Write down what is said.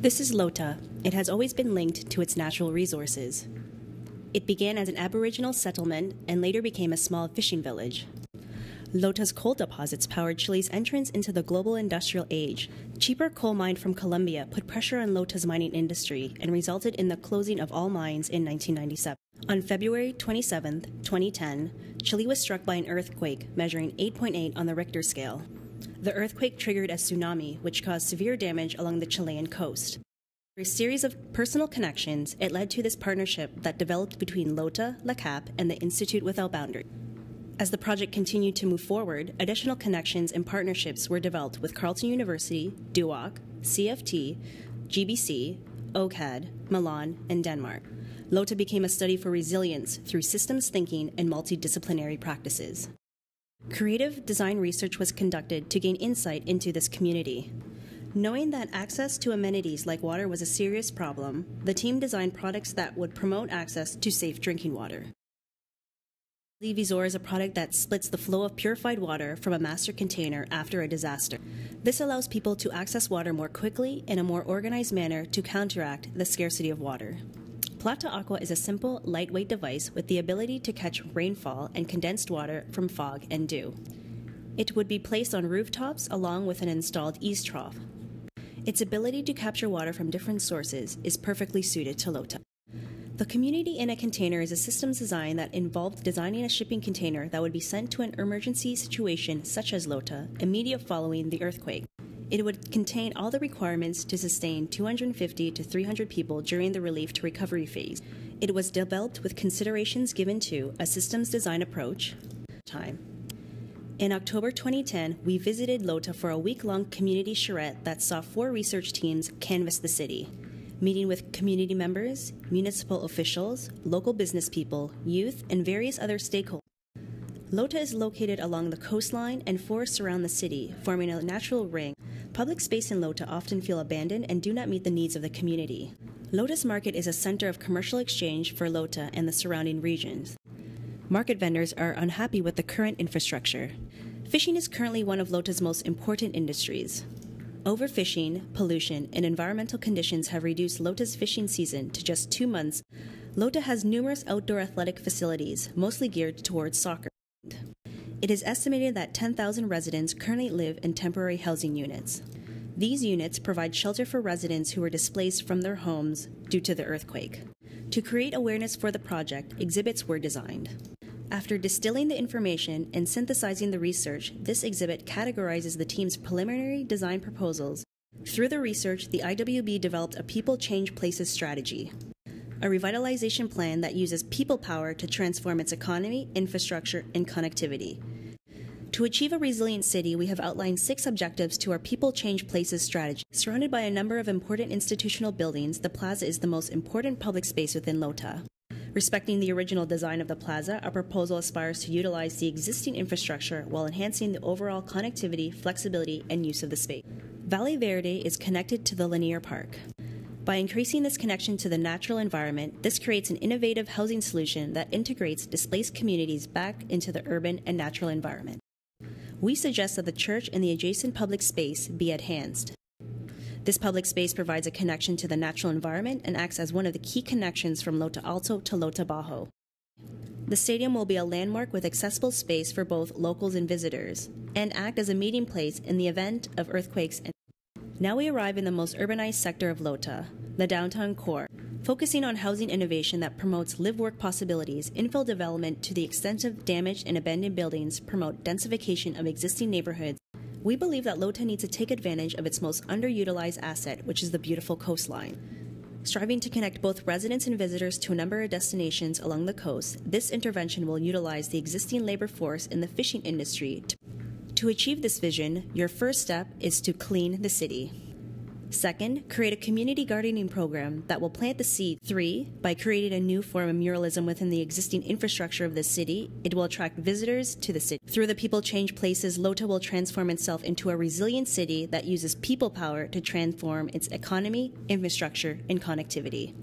This is Lota. It has always been linked to its natural resources. It began as an Aboriginal settlement and later became a small fishing village. Lota's coal deposits powered Chile's entrance into the global industrial age. Cheaper coal mined from Colombia put pressure on Lota's mining industry and resulted in the closing of all mines in 1997. On February 27, 2010, Chile was struck by an earthquake measuring 8.8 on the Richter scale. The earthquake triggered a tsunami, which caused severe damage along the Chilean coast. Through a series of personal connections, it led to this partnership that developed between Lota, La Cap, and the Institute Without Boundaries. As the project continued to move forward, additional connections and partnerships were developed with Carleton University, DUOC, CFT, GBC, OCAD, Milan, and Denmark. Lota became a study for resilience through systems thinking and multidisciplinary practices. Creative design research was conducted to gain insight into this community. Knowing that access to amenities like water was a serious problem, the team designed products that would promote access to safe drinking water. Visor is a product that splits the flow of purified water from a master container after a disaster. This allows people to access water more quickly in a more organized manner to counteract the scarcity of water. Plata Aqua is a simple, lightweight device with the ability to catch rainfall and condensed water from fog and dew. It would be placed on rooftops along with an installed eaves trough. Its ability to capture water from different sources is perfectly suited to Lota. The community in a container is a systems design that involved designing a shipping container that would be sent to an emergency situation such as Lota immediate following the earthquake. It would contain all the requirements to sustain 250 to 300 people during the relief to recovery phase. It was developed with considerations given to a systems design approach. In October 2010, we visited Lota for a week-long community charrette that saw 4 research teams canvass the city, meeting with community members, municipal officials, local business people, youth, and various other stakeholders. Lota is located along the coastline and forests surround the city, forming a natural ring. Public space in Lota often feel abandoned and do not meet the needs of the community. Lota's market is a center of commercial exchange for Lota and the surrounding regions. Market vendors are unhappy with the current infrastructure. Fishing is currently one of Lota's most important industries. Overfishing, pollution, and environmental conditions have reduced Lota's fishing season to just 2 months. Lota has numerous outdoor athletic facilities, mostly geared towards soccer. It is estimated that 10,000 residents currently live in temporary housing units. These units provide shelter for residents who were displaced from their homes due to the earthquake. To create awareness for the project, exhibits were designed. After distilling the information and synthesizing the research, this exhibit categorizes the team's preliminary design proposals. Through the research, the IWB developed a People Change Places strategy, a revitalization plan that uses people power to transform its economy, infrastructure, and connectivity. To achieve a resilient city, we have outlined 6 objectives to our People Change Places strategy. Surrounded by a number of important institutional buildings, the plaza is the most important public space within Lota. Respecting the original design of the plaza, our proposal aspires to utilize the existing infrastructure while enhancing the overall connectivity, flexibility, and use of the space. Valle Verde is connected to the linear park. By increasing this connection to the natural environment, this creates an innovative housing solution that integrates displaced communities back into the urban and natural environment. We suggest that the church and the adjacent public space be enhanced. This public space provides a connection to the natural environment and acts as one of the key connections from Lota Alto to Lota Bajo. The stadium will be a landmark with accessible space for both locals and visitors, and act as a meeting place in the event of earthquakes. Now we arrive in the most urbanized sector of Lota, the downtown core, focusing on housing innovation that promotes live-work possibilities. Infill development to the extensive damaged and abandoned buildings promote densification of existing neighborhoods. We believe that Lota needs to take advantage of its most underutilized asset, which is the beautiful coastline. Striving to connect both residents and visitors to a number of destinations along the coast, this intervention will utilize the existing labor force in the fishing industry. To achieve this vision, your first step is to clean the city. Second, create a community gardening program that will plant the seed. 3, by creating a new form of muralism within the existing infrastructure of the city, it will attract visitors to the city. Through the People Change Places, Lota will transform itself into a resilient city that uses people power to transform its economy, infrastructure, and connectivity.